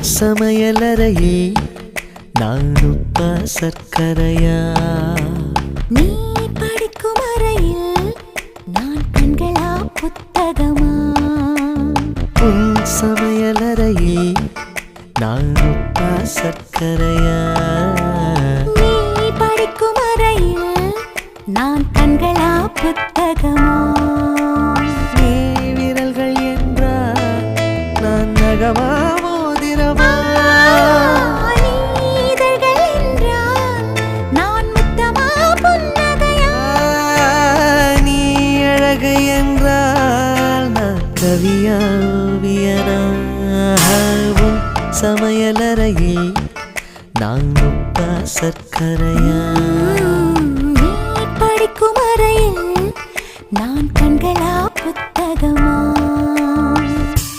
சமையலறையில் நான் உப்பா சர்க்கரையா? நீ படிக்கும் அறையில் நான் கண்களா புத்தகமா? உன் சமையலறையில் நான் உப்பா சர்க்கரையா? நீ படிக்கும் அறையில் நான் கண்களா புத்தகமா? நீ விரல்கள் என்றால் நான் நகமா மோதிரமா? நீதழ்கள் என்றால் நான் முத்தமா புன்னகையா? நீ அழகு என்றால் நான் கவியா ஓவியனா? உன் சமையலறையில் நான் உப்பா சர்க்கரையா? நீ படிக்கும் அறையில் நான் கண்களா புத்தகமா?